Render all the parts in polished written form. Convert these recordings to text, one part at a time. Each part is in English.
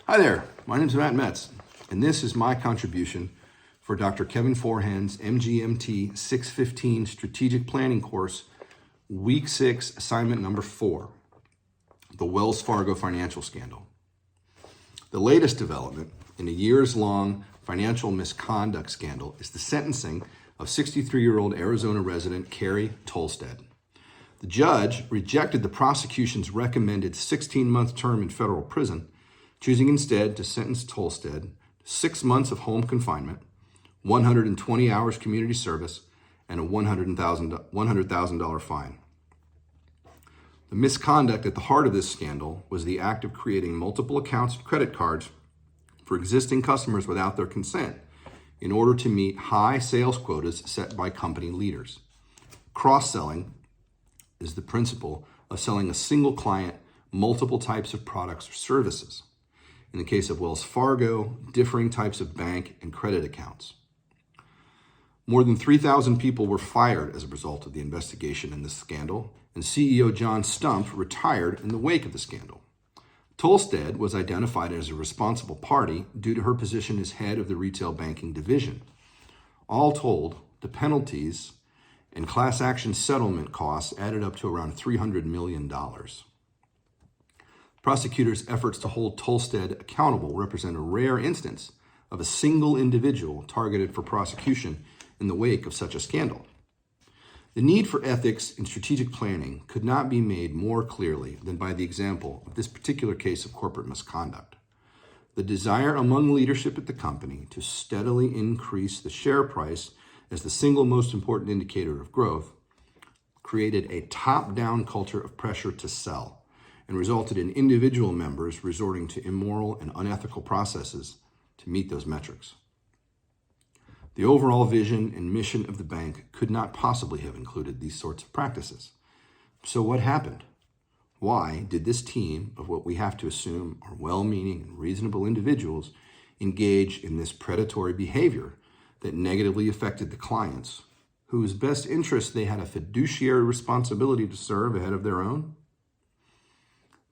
Hi there, my name is Matt Metz, and this is my contribution for Dr. Kevin Forehand's MGMT615 Strategic Planning course, Week 6, Assignment Number 4, the Wells Fargo Financial Scandal. The latest development in a years-long financial misconduct scandal is the sentencing of 63-year-old Arizona resident Carrie Tolstead. The judge rejected the prosecution's recommended 16-month term in federal prison, choosing instead to sentence Tolstead to 6 months of home confinement, 120 hours community service, and a $100,000 fine. The misconduct at the heart of this scandal was the act of creating multiple accounts and credit cards for existing customers without their consent in order to meet high sales quotas set by company leaders. Cross-selling is the principle of selling a single client multiple types of products or services. In the case of Wells Fargo, differing types of bank and credit accounts. More than 3,000 people were fired as a result of the investigation in this scandal, and CEO John Stumpf retired in the wake of the scandal. Tolstead was identified as a responsible party due to her position as head of the retail banking division. All told, the penalties and class action settlement costs added up to around $300 million. Prosecutors' efforts to hold Tolstead accountable represent a rare instance of a single individual targeted for prosecution in the wake of such a scandal. The need for ethics in strategic planning could not be made more clearly than by the example of this particular case of corporate misconduct. The desire among leadership at the company to steadily increase the share price as the single most important indicator of growth created a top-down culture of pressure to sell and resulted in individual members resorting to immoral and unethical processes to meet those metrics. The overall vision and mission of the bank could not possibly have included these sorts of practices. So what happened? Why did this team of what we have to assume are well-meaning and reasonable individuals engage in this predatory behavior that negatively affected the clients, whose best interests they had a fiduciary responsibility to serve ahead of their own?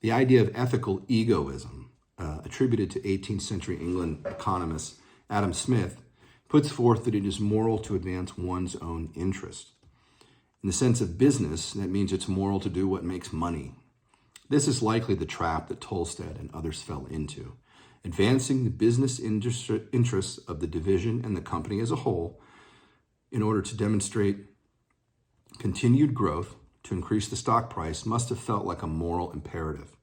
The idea of ethical egoism, attributed to 18th century England economist Adam Smith, puts forth that it is moral to advance one's own interest. In the sense of business, that means it's moral to do what makes money. This is likely the trap that Tolstead and others fell into, advancing the business interests of the division and the company as a whole in order to demonstrate continued growth. To increase the stock price must have felt like a moral imperative.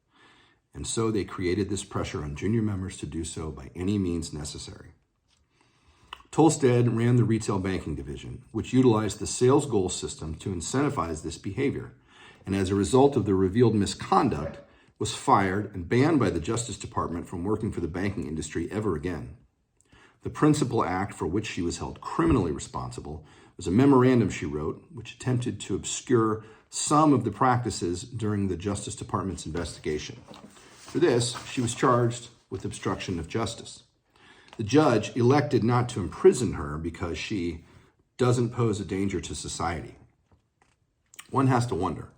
And so they created this pressure on junior members to do so by any means necessary. Tolstead ran the retail banking division, which utilized the sales goal system to incentivize this behavior, and as a result of the revealed misconduct, was fired and banned by the Justice Department from working for the banking industry ever again. The principal act for which she was held criminally responsible was a memorandum she wrote, which attempted to obscure some of the practices during the Justice Department's investigation. For this, she was charged with obstruction of justice. The judge elected not to imprison her because she doesn't pose a danger to society. One has to wonder,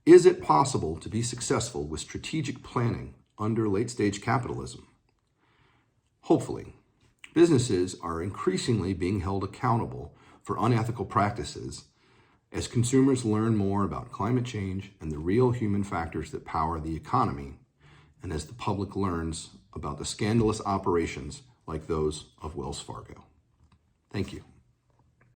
is it possible to be successful with strategic planning under late-stage capitalism? Hopefully. Businesses are increasingly being held accountable for unethical practices as consumers learn more about climate change and the real human factors that power the economy, and as the public learns about the scandalous operations like those of Wells Fargo. Thank you.